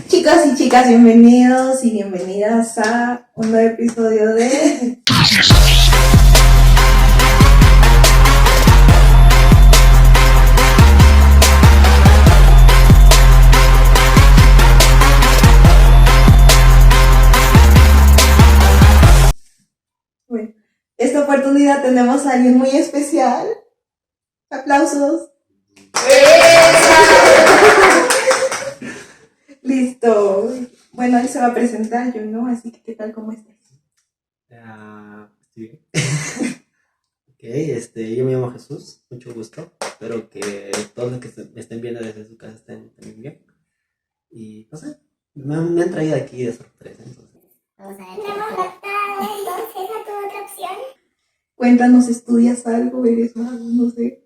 Chicos y chicas, bienvenidos y bienvenidas a un nuevo episodio de... Bueno, esta oportunidad tenemos a alguien muy especial. Aplausos. Listo. Bueno, él se va a presentar, yo no, así que ¿qué tal? ¿Cómo estás? Estoy bien. Yo me llamo Jesús, mucho gusto. Espero que todos los que me estén viendo desde su casa estén también bien. Y no sé, me han traído aquí de sorpresa. Entonces. Vamos a ver. Entonces, a tu otra opción. Cuéntanos, ¿estudias algo? ¿Eres mago? No sé.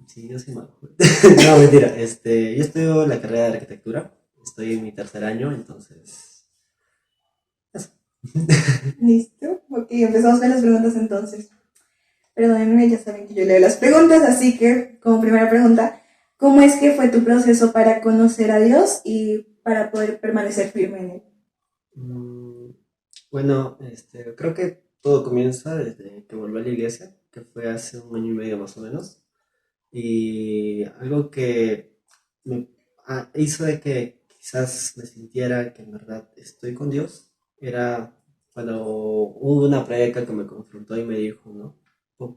Sí, yo soy mago. No, mentira. Yo estudio la carrera de arquitectura. Estoy en mi tercer año, entonces. Eso. ¿Listo? Ok, empezamos con las preguntas entonces. Perdónenme, ya saben que yo leo las preguntas, así que como primera pregunta, ¿cómo es que fue tu proceso para conocer a Dios y para poder permanecer firme en él? Bueno, creo que todo comienza desde que volví a la iglesia, que fue hace un año y medio más o menos. Y algo que me hizo de que quizás me sintiera que en verdad estoy con Dios era cuando hubo una prédica que me confrontó y me dijo, ¿no?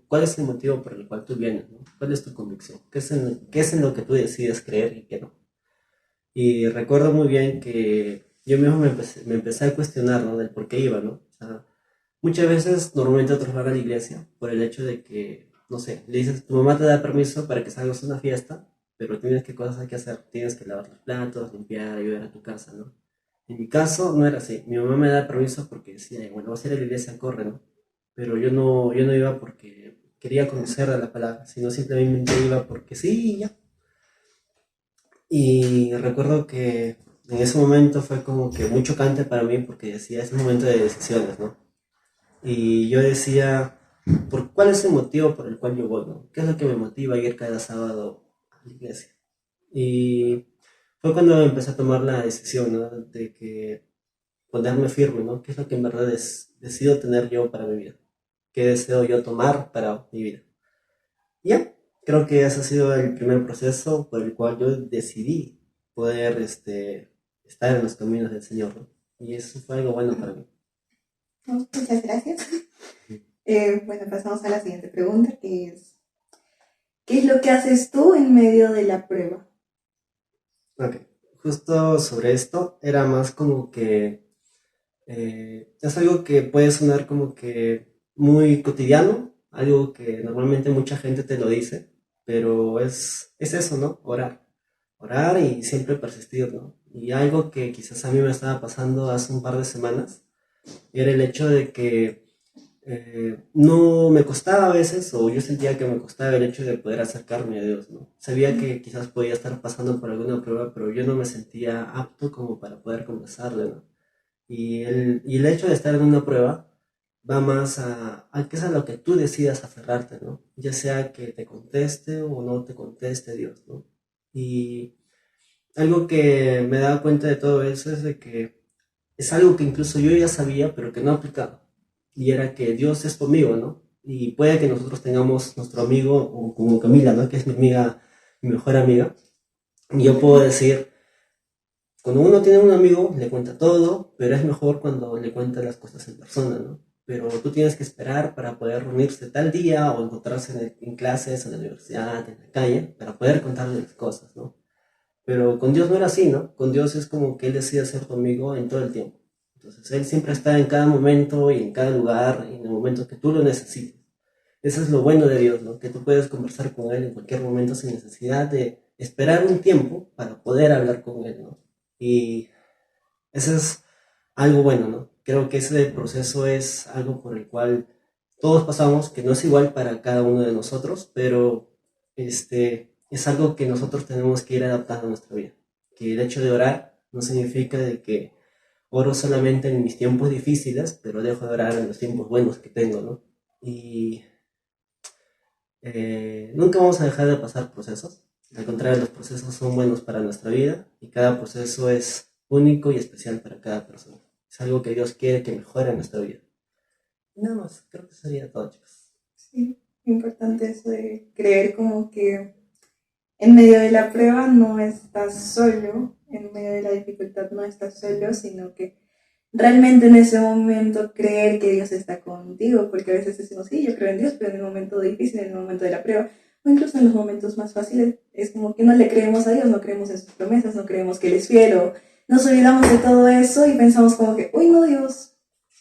¿Cuál es el motivo por el cual tú vienes, ¿no? ¿Cuál es tu convicción? Qué es en lo que tú decides creer y qué no? Y recuerdo muy bien que yo mismo me empecé a cuestionar, ¿no? Del por qué iba, ¿no? O sea, muchas veces normalmente otros van a la iglesia por el hecho de que, no sé, le dices, tu mamá te da permiso para que salgas a una fiesta, pero tienes que cosas hay que hacer, tienes que lavar los platos, limpiar, ayudar a tu casa, ¿no? En mi caso no era así, mi mamá me da permiso porque decía, bueno, vas a ir a la iglesia, corre, ¿no? Pero yo no iba porque quería conocer a la palabra, sino simplemente iba porque sí, y ya. Y recuerdo que en ese momento fue como que muy chocante para mí porque decía, es un momento de decisiones, ¿no? Y yo decía, ¿cuál es el motivo por el cual yo voy, no? ¿Qué es lo que me motiva a ir cada sábado a la iglesia? Y fue cuando empecé a tomar la decisión, ¿no? De que ponerme firme, ¿no? ¿Qué es lo que en verdad decido tener yo para mi vida? ¿Qué deseo yo tomar para mi vida? Ya, creo que ese ha sido el primer proceso por el cual yo decidí poder estar en los caminos del Señor, ¿no? Y eso fue algo bueno para mí. Muchas gracias. Bueno, pasamos a la siguiente pregunta, que es, ¿qué es lo que haces tú en medio de la prueba? Ok, justo sobre esto era más como que es algo que puede sonar como que muy cotidiano, algo que normalmente mucha gente te lo dice, pero es eso, ¿no? Orar y siempre persistir, ¿no? Y algo que quizás a mí me estaba pasando hace un par de semanas era el hecho de que no me costaba a veces, o yo sentía que me costaba el hecho de poder acercarme a Dios, ¿no? Sabía que quizás podía estar pasando por alguna prueba, pero yo no me sentía apto como para poder conversarle, ¿no? Y el hecho de estar en una prueba va más a qué es a lo que tú decidas aferrarte, ¿no? Ya sea que te conteste o no te conteste Dios, ¿no? Y algo que me daba cuenta de todo eso es de que es algo que incluso yo ya sabía, pero que no aplicaba. Y era que Dios es tu amigo, ¿no? Y puede que nosotros tengamos nuestro amigo, o como Camila, ¿no? Que es mi amiga, mi mejor amiga. Y yo puedo decir, cuando uno tiene un amigo, le cuenta todo, pero es mejor cuando le cuenta las cosas en persona, ¿no? Pero tú tienes que esperar para poder reunirse tal día o encontrarse en clases, en la universidad, en la calle, para poder contarle las cosas, ¿no? Pero con Dios no era así, ¿no? Con Dios es como que Él decide ser tu amigo en todo el tiempo. Entonces Él siempre está en cada momento y en cada lugar, y en el momento que tú lo necesites. Eso es lo bueno de Dios, ¿no? Que tú puedes conversar con Él en cualquier momento sin necesidad de esperar un tiempo para poder hablar con Él, ¿no? Y eso es algo bueno, ¿no? Creo que ese proceso es algo por el cual todos pasamos, que no es igual para cada uno de nosotros, pero es algo que nosotros tenemos que ir adaptando a nuestra vida. Que el hecho de orar no significa de que oro solamente en mis tiempos difíciles, pero dejo de orar en los tiempos buenos que tengo, ¿no? Y nunca vamos a dejar de pasar procesos. Al contrario, los procesos son buenos para nuestra vida y cada proceso es único y especial para cada persona. Es algo que Dios quiere que mejore en nuestra vida. Y nada más, creo que sería todo, chicos. Sí, importante eso de creer como que en medio de la prueba no estás solo, en medio de la dificultad no estás solo, sino que realmente en ese momento creer que Dios está contigo, porque a veces decimos, sí, yo creo en Dios, pero en el momento difícil, en el momento de la prueba, o incluso en los momentos más fáciles, es como que no le creemos a Dios, no creemos en sus promesas, no creemos que Él es fiel, o nos olvidamos de todo eso y pensamos como que, uy, no, Dios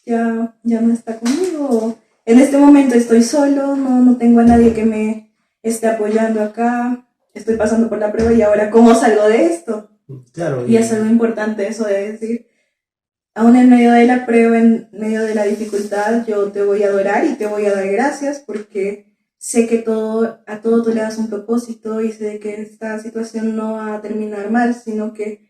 ya no está conmigo, o en este momento estoy solo, no tengo a nadie que me esté apoyando acá, estoy pasando por la prueba y ahora, ¿cómo salgo de esto? Claro, Y es algo importante eso de decir, aún en medio de la prueba, en medio de la dificultad, yo te voy a adorar y te voy a dar gracias porque sé que a todo tú le das un propósito y sé que esta situación no va a terminar mal, sino que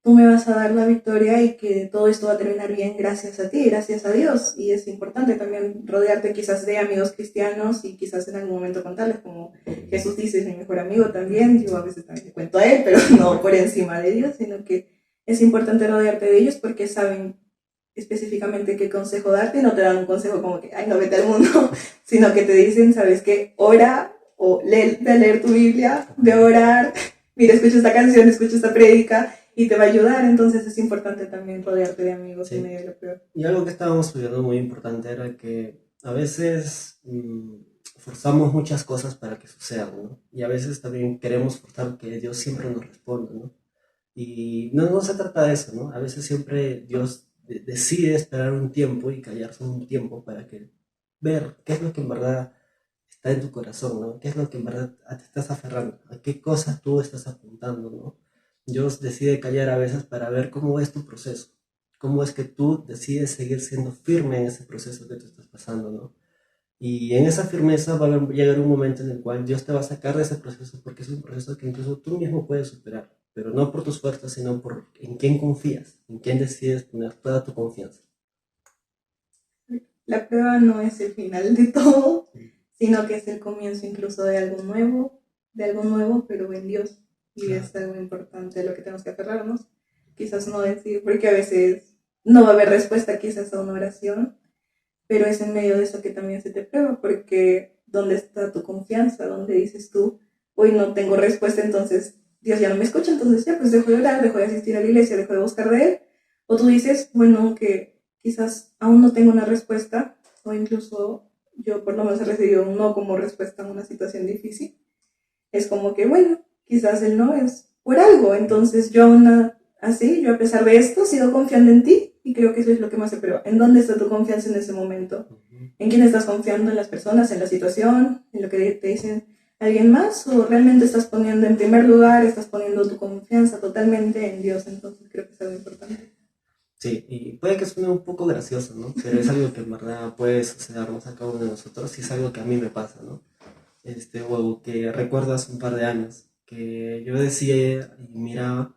tú me vas a dar la victoria y que todo esto va a terminar bien gracias a ti, gracias a Dios. Y es importante también rodearte quizás de amigos cristianos y quizás en algún momento contarles, como Jesús dice, es mi mejor amigo también. Yo a veces también le cuento a él, pero no por encima de Dios, sino que es importante rodearte de ellos porque saben específicamente qué consejo darte y no te dan un consejo como que, ay, no, vete al mundo, sino que te dicen, ¿sabes qué? Ora o ve a leer tu Biblia, ve a orar, mira, escucha esta canción, escucha esta prédica y te va a ayudar. Entonces es importante también rodearte de amigos en medio de lo peor. Y algo que estábamos estudiando muy importante era que a veces forzamos muchas cosas para que sucedan, ¿no? Y a veces también queremos forzar que Dios siempre nos responda, ¿no? Y no se trata de eso, ¿no? A veces siempre Dios decide esperar un tiempo y callarse un tiempo para que ver qué es lo que en verdad está en tu corazón, ¿no? ¿Qué es lo que en verdad te estás aferrando? ¿A qué cosas tú estás apuntando, ¿no? Dios decide callar a veces para ver cómo es tu proceso, cómo es que tú decides seguir siendo firme en ese proceso que tú estás pasando, ¿no? Y en esa firmeza va a llegar un momento en el cual Dios te va a sacar de ese proceso porque es un proceso que incluso tú mismo puedes superar, pero no por tus fuerzas, sino por en quién confías, en quién decides poner toda tu confianza. La prueba no es el final de todo, sino que es el comienzo incluso de algo nuevo, pero en Dios. Y Claro. es algo importante a lo que tenemos que aferrarnos. Quizás no decir, porque a veces no va a haber respuesta quizás a una oración, pero es en medio de eso que también se te prueba, porque ¿dónde está tu confianza? ¿Dónde dices tú, hoy no tengo respuesta, entonces Dios ya no me escucha, entonces ya pues dejo de orar, dejo de asistir a la iglesia, dejo de buscar de Él? O tú dices, bueno, que quizás aún no tengo una respuesta, o incluso yo por lo menos he recibido un no como respuesta a una situación difícil. Es como que, bueno, quizás el no es por algo, entonces yo aún así, yo a pesar de esto, sigo confiando en ti y creo que eso es lo que más se prueba. ¿En dónde está tu confianza en ese momento? ¿En quién estás confiando? ¿En las personas, en la situación, en lo que te dicen alguien más? ¿O realmente estás poniendo en primer lugar, estás poniendo tu confianza totalmente en Dios? Entonces creo que es algo importante. Sí, y puede que suene un poco gracioso, ¿no? Pero es algo que en verdad puede sucedernos a cada uno de nosotros y es algo que a mí me pasa, ¿no? O que recuerdo hace un par de años, que yo decía y miraba,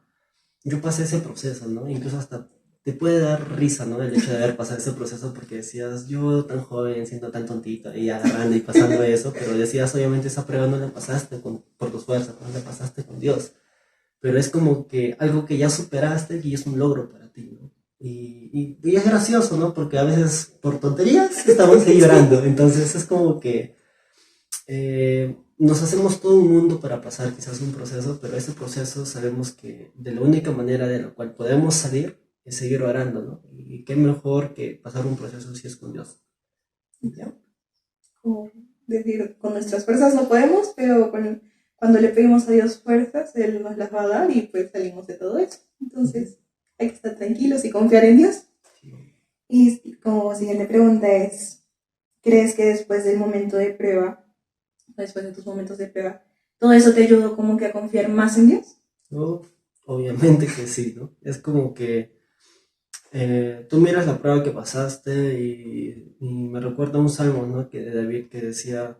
yo pasé ese proceso, ¿no? Incluso hasta te puede dar risa, ¿no? El hecho de haber pasado ese proceso porque decías, yo tan joven, siendo tan tontito y agarrando y pasando eso, pero decías, obviamente esa prueba no la pasaste por tus fuerzas, no la pasaste con Dios, pero es como que algo que ya superaste y es un logro para ti, ¿no? Y es gracioso, ¿no? Porque a veces por tonterías estamos ahí llorando, entonces es como que nos hacemos todo un mundo para pasar quizás un proceso, pero ese proceso sabemos que de la única manera de la cual podemos salir es seguir orando, ¿no? Y qué mejor que pasar un proceso si es con Dios. ¿Ya? Como decir, con nuestras fuerzas no podemos, pero cuando le pedimos a Dios fuerzas, Él nos las va a dar y pues salimos de todo eso. Entonces hay que estar tranquilos y confiar en Dios. Y como siguiente pregunta es, ¿crees que después del momento de prueba, después de tus momentos de prueba, todo eso te ayudó como que a confiar más en Dios? Obviamente que sí, ¿no? Es como que tú miras la prueba que pasaste y me recuerda un salmo, ¿no? Que de David que decía,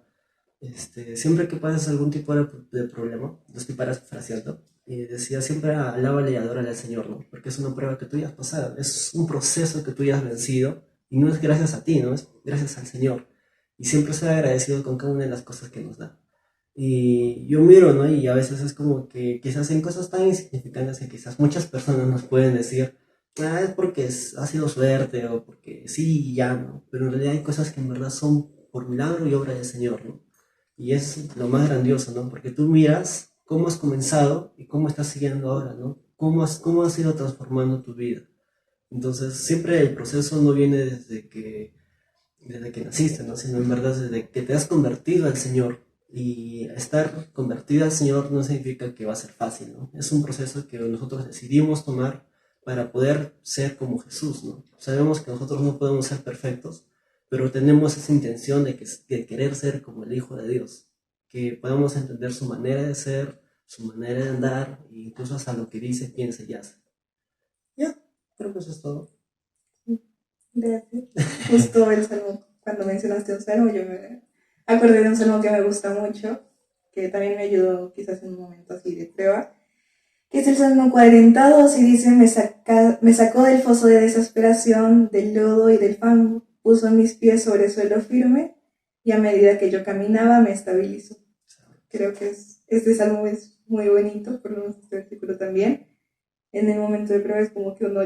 siempre que pases algún tipo de problema, lo estoy parafraseando, y decía, siempre alábale y adórale al Señor, ¿no? Porque es una prueba que tú ya has pasado, es un proceso que tú ya has vencido, y no es gracias a ti, ¿no? Es gracias al Señor. Y siempre ser agradecido con cada una de las cosas que nos da. Y yo miro, ¿no? Y a veces es como que quizás en cosas tan insignificantes que quizás muchas personas nos pueden decir, es porque ha sido suerte o porque sí y ya, ¿no? Pero en realidad hay cosas que en verdad son por milagro y obra del Señor, ¿no? Y es lo más grandioso, ¿no? Porque tú miras cómo has comenzado y cómo estás siguiendo ahora, ¿no? Cómo has ido transformando tu vida. Entonces, siempre el proceso no viene desde que naciste, ¿no? Sino en verdad desde que te has convertido al Señor. Y estar convertido al Señor no significa que va a ser fácil, ¿no? Es un proceso que nosotros decidimos tomar para poder ser como Jesús, ¿no? Sabemos que nosotros no podemos ser perfectos, pero tenemos esa intención de querer ser como el Hijo de Dios, que podamos entender su manera de ser, su manera de andar, e incluso hasta lo que dice, piensa y hace. Ya, creo que eso es todo. Gracias. Justo el salmo, cuando mencionaste un salmo, yo me acordé de un salmo que me gusta mucho, que también me ayudó quizás en un momento así de prueba, que es el Salmo 42 y dice, me sacó del foso de desesperación, del lodo y del fango, puso mis pies sobre suelo firme y a medida que yo caminaba me estabilizó. Creo que este salmo es muy bonito, por lo menos este artículo también. En el momento de prueba es como que uno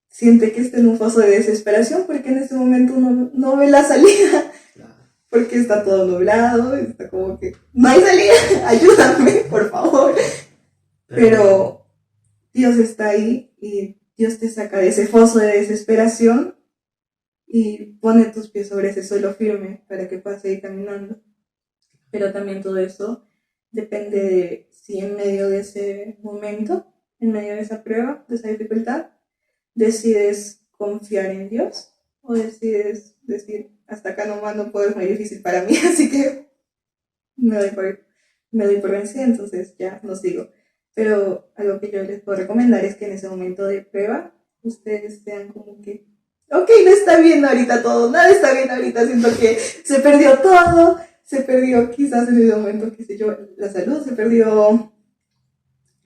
siente que está en un foso de desesperación porque en este momento uno no ve la salida, porque está todo nublado, está como que no hay salida, ayúdame, por favor. Pero Dios está ahí y Dios te saca de ese foso de desesperación y pone tus pies sobre ese suelo firme para que puedas seguir caminando. Pero también todo eso depende de si en medio de ese momento, en medio de esa prueba, de esa dificultad, decides confiar en Dios o decides decir, hasta acá nomás no puedo, es muy difícil para mí, así que me doy por vencida, entonces ya no sigo. Pero algo que yo les puedo recomendar es que en ese momento de prueba ustedes sean como que, ok, no está bien ahorita todo, nada está bien ahorita, siento que se perdió todo, se perdió quizás en ese momento, qué sé yo, la salud, se perdió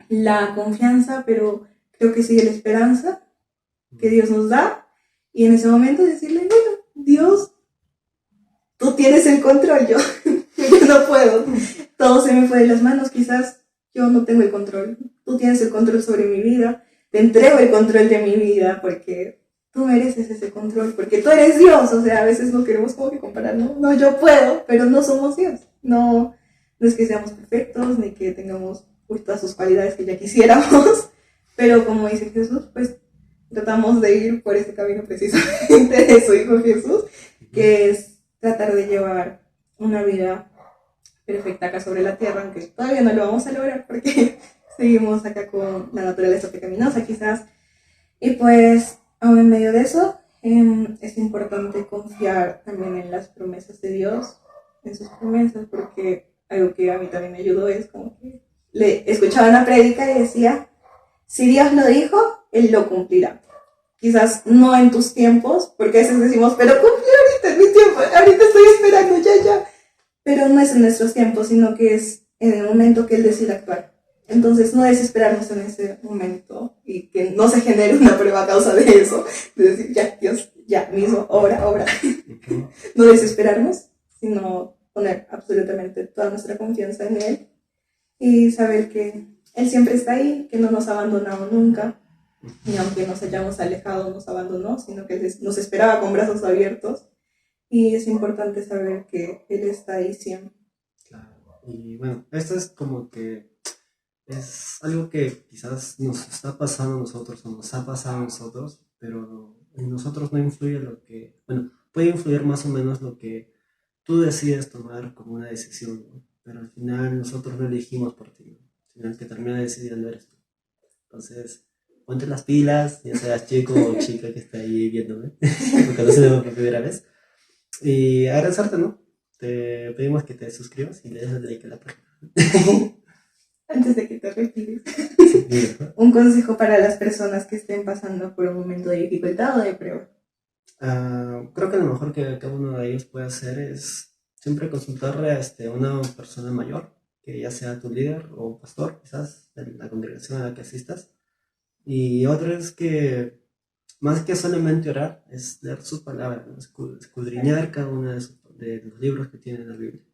la confianza, pero creo que sigue la esperanza que Dios nos da y en ese momento decirle, bueno, Dios, tú tienes el control, yo no puedo, todo se me fue de las manos, quizás yo no tengo el control, tú tienes el control sobre mi vida, te entrego el control de mi vida porque tú mereces ese control, porque tú eres Dios, o sea, a veces no queremos como que comparar, no, yo puedo, pero no somos Dios, no es que seamos perfectos, ni que tengamos todas sus cualidades que ya quisiéramos, pero como dice Jesús, pues tratamos de ir por ese camino precisamente de su Hijo Jesús, que es tratar de llevar una vida perfecta acá sobre la tierra, aunque todavía no lo vamos a lograr porque seguimos acá con la naturaleza pecaminosa quizás. Y pues, aún en medio de eso, es importante confiar también en las promesas de Dios, en sus promesas, porque algo que a mí también me ayudó es como que le escuchaba una prédica y decía, si Dios lo dijo, Él lo cumplirá. Quizás no en tus tiempos, porque a veces decimos, pero cumplí ahorita en mi tiempo, ahorita estoy esperando, ya. Pero no es en nuestros tiempos, sino que es en el momento que Él decide actuar. Entonces, no desesperarnos en ese momento y que no se genere una prueba a causa de eso, de decir, ya, Dios, ya mismo, obra. No desesperarnos, sino poner absolutamente toda nuestra confianza en Él y saber que Él siempre está ahí, que no nos ha abandonado nunca, y aunque nos hayamos alejado, nos abandonó, sino que Él nos esperaba con brazos abiertos. Y es importante saber que Él está ahí siempre. Claro. Y bueno, esto es como que es algo que quizás nos está pasando a nosotros o nos ha pasado a nosotros, pero en nosotros no influye lo que, bueno, puede influir más o menos lo que tú decides tomar como una decisión, ¿no? Pero al final nosotros no elegimos por ti, ¿no? Sino el que termina decidiendo eres tú. Entonces, ponte las pilas, ya seas chico o chica que está ahí viéndome, porque no se ve por primera vez. Y agradecerte, ¿no? Te pedimos que te suscribas y le des like a la página. Antes de que te retires, Sí, un consejo para las personas que estén pasando por un momento de dificultad o de prueba. Creo que lo mejor que cada uno de ellos puede hacer es siempre consultarle a una persona mayor, que ya sea tu líder o pastor, quizás, de la congregación a la que asistas. Y otra es que, más que solamente orar, es leer sus palabras, ¿no? Escudriñar cada uno de los libros que tiene la Biblia.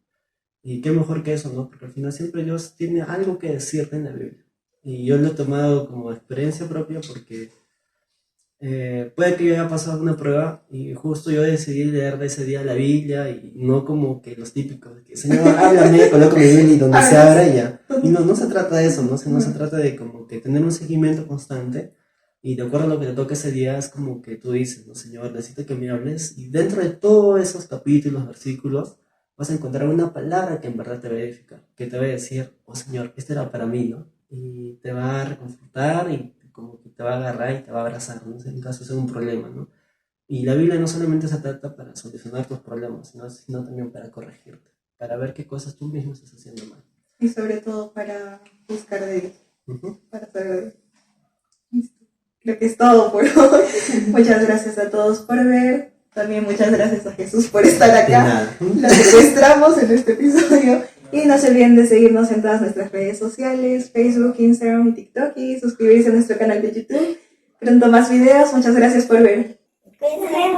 Y qué mejor que eso, ¿no? Porque al final siempre Dios tiene algo que decirte en la Biblia. Y yo lo he tomado como experiencia propia porque puede que yo haya pasado una prueba y justo yo decidí leer de ese día la Biblia y no como que los típicos, de que Señor, háblame, coloco mi Biblia y donde se abra y ya. Y no, no se trata de eso, ¿no? No se trata de como que tener un seguimiento constante y de acuerdo a lo que te toque ese día es como que tú dices, no, Señor, necesito que me hables y dentro de todos esos capítulos, versículos, vas a encontrar una palabra que en verdad te va a edificar, que te va a decir, oh Señor, esto era para mí, ¿no? Y te va a reconfortar y como que te va a agarrar y te va a abrazar, ¿no? En caso sea un problema, ¿no? Y la Biblia no solamente se trata para solucionar tus problemas, sino también para corregirte, para ver qué cosas tú mismo estás haciendo mal. Y sobre todo para buscar de Dios, para saber de Dios. Listo. Creo que es todo por hoy. Muchas gracias a todos por ver. También muchas gracias a Jesús por estar acá. Lo secuestramos en este episodio. Y no se olviden de seguirnos en todas nuestras redes sociales, Facebook, Instagram y TikTok. Y suscribirse a nuestro canal de YouTube. Pronto más videos. Muchas gracias por ver. Nos vemos.